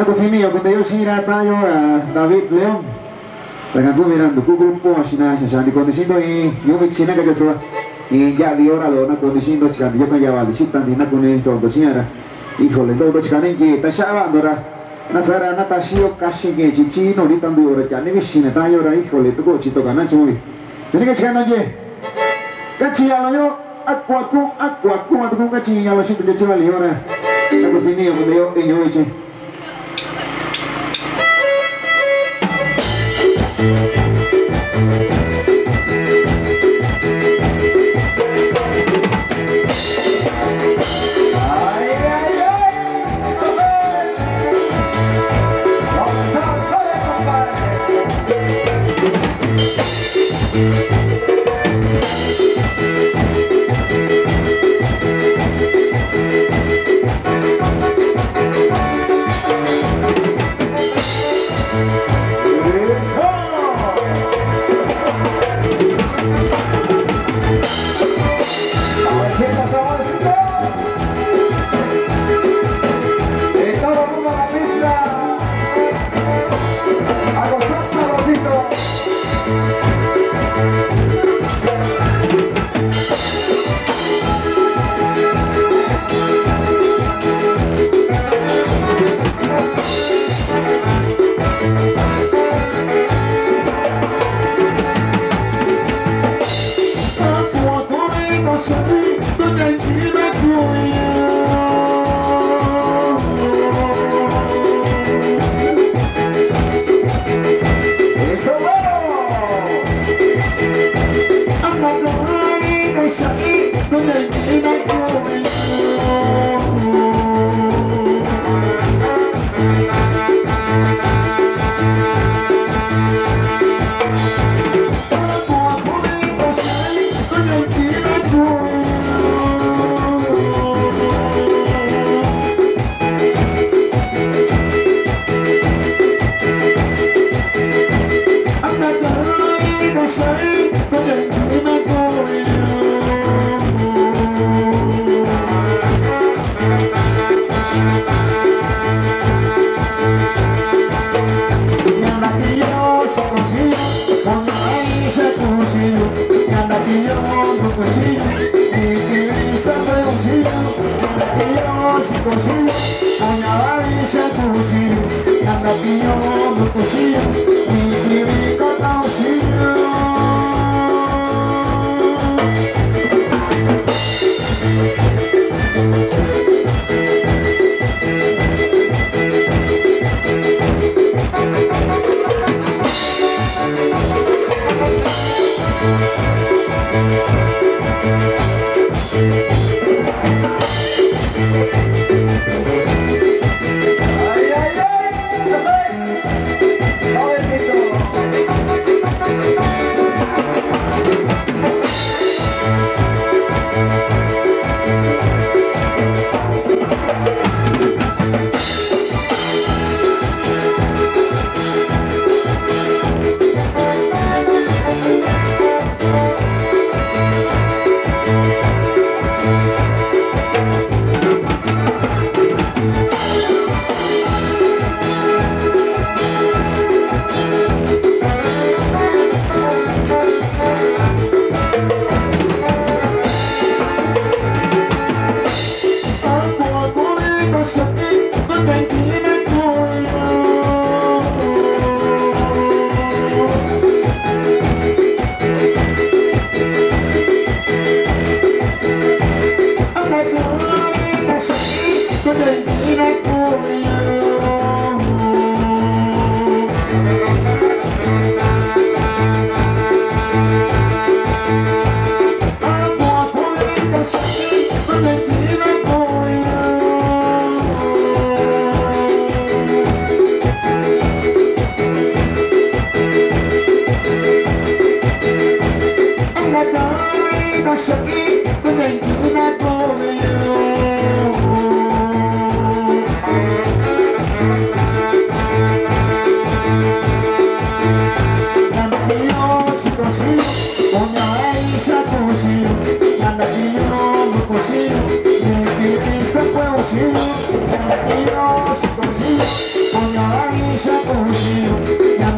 Nakusinio con Dios irá tayo David León. Reganku mirando ku grupo asina ya di kondisindo yo michina ka so ya vi ora lo na kondisindo chica yo ka ya va visita di na kone so do chiara. Híjole, todo chikane ki tashaba ndora. Nasara natashio kashi ke chichi no ritandu ora chane visine tayo ora híjole to ko chito kana chumi. Tiene que chikano ye. Kachi alo yo aku atu kachi alo shito de chivali ora. Nakusinio con Dios yo eche.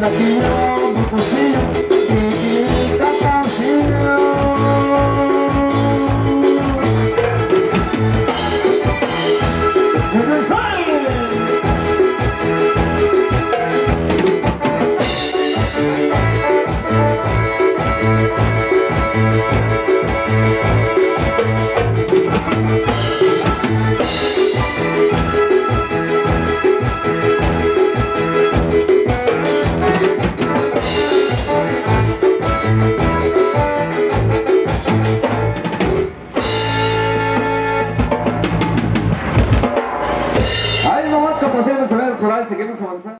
Matillo, mi cosillo, mi caposillo. Ahí nomás, compañeros, por ahí seguimos avanzando.